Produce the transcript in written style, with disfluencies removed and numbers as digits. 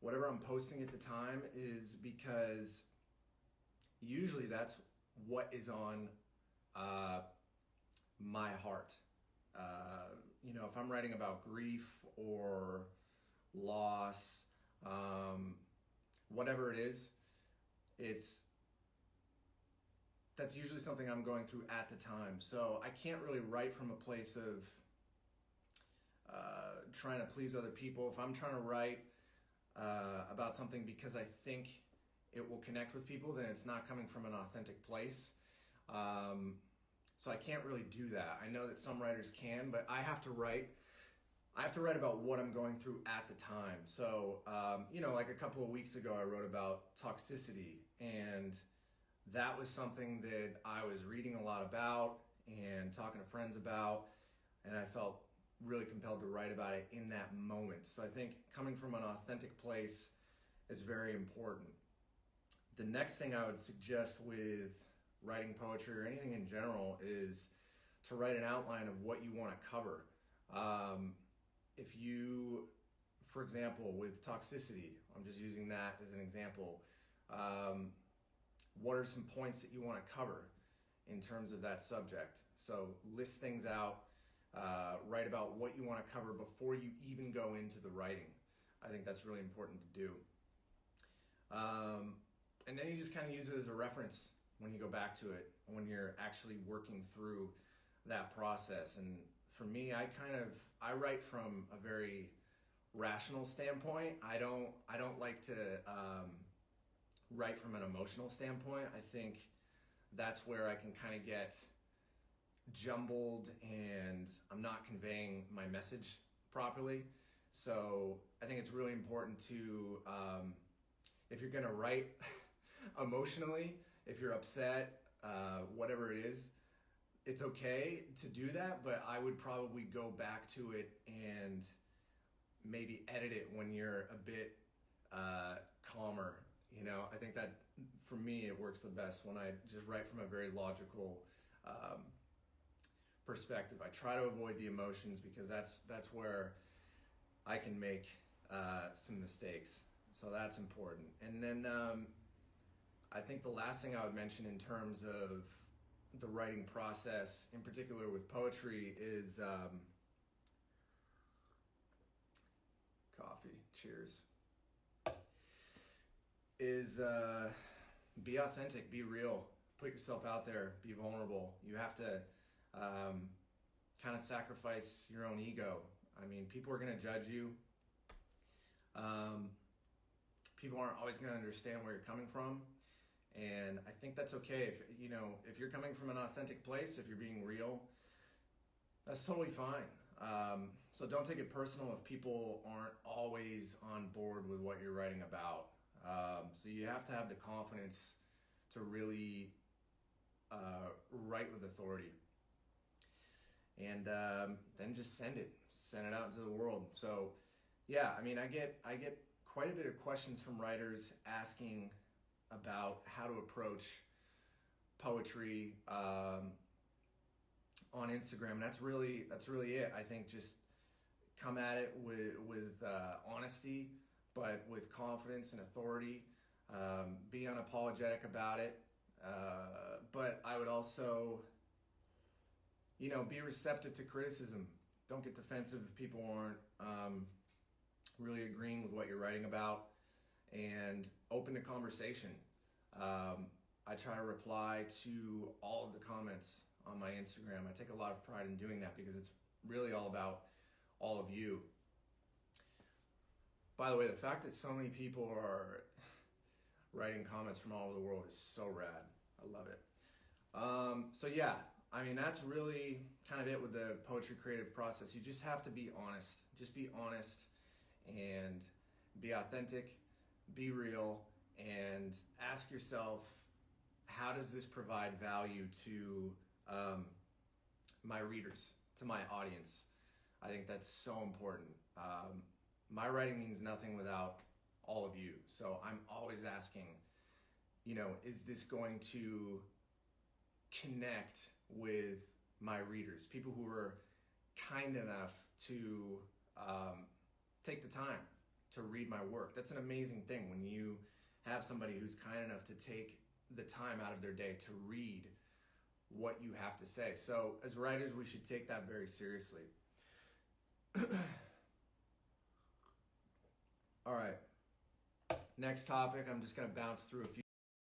whatever I'm posting at the time is because usually that's what is on my heart. If I'm writing about grief or loss, whatever it is, that's usually something I'm going through at the time. So I can't really write from a place of trying to please other people. If I'm trying to write about something because I think it will connect with people, then it's not coming from an authentic place. So I can't really do that. I know that some writers can, but I have to write about what I'm going through at the time. So, like a couple of weeks ago, I wrote about toxicity, and that was something that I was reading a lot about and talking to friends about, and I felt really compelled to write about it in that moment. So I think coming from an authentic place is very important. The next thing I would suggest with writing poetry or anything in general is to write an outline of what you want to cover. If you, for example, with toxicity, I'm just using that as an example, what are some points that you want to cover in terms of that subject? So list things out, write about what you want to cover before you even go into the writing. I think that's really important to do. And then you just kind of use it as a reference when you go back to it, when you're actually working through that process. And for me, I write from a very rational standpoint. I don't like to write from an emotional standpoint. I think that's where I can kind of get jumbled and I'm not conveying my message properly. So I think it's really important to, if you're gonna write emotionally, if you're upset, whatever it is, it's okay to do that, but I would probably go back to it and maybe edit it when you're a bit calmer. I think that for me, it works the best when I just write from a very logical perspective. I try to avoid the emotions because that's where I can make some mistakes. So that's important. And then I think the last thing I would mention in terms of the writing process, in particular with poetry, is coffee. Cheers. Is be authentic, be real, put yourself out there, be vulnerable. You have to kind of sacrifice your own ego. I mean, people are going to judge you. People aren't always going to understand where you're coming from. And I think that's okay. If you're coming from an authentic place, if you're being real, that's totally fine. So don't take it personal if people aren't always on board with what you're writing about. So you have to have the confidence to really write with authority. And then just send it out into the world. So yeah, I mean, I get quite a bit of questions from writers asking about how to approach poetry on Instagram. And that's really it. I think just come at it with honesty, but with confidence and authority. Be unapologetic about it. But I would also, be receptive to criticism. Don't get defensive if people aren't really agreeing with what you're writing about, and open to conversation. I try to reply to all of the comments on my Instagram. I take a lot of pride in doing that because it's really all about all of you. By the way, the fact that so many people are writing comments from all over the world is so rad. I love it. So yeah, I mean, that's really kind of it with the poetry creative process. You just have to be honest. Just be honest and be authentic, be real, and ask yourself, how does this provide value to my readers, to my audience? I think that's so important. My writing means nothing without all of you. So I'm always asking, is this going to connect with my readers? People who are kind enough to take the time to read my work. That's an amazing thing when you have somebody who's kind enough to take the time out of their day to read what you have to say. So as writers, we should take that very seriously. All right. Next topic, I'm just going to bounce through a few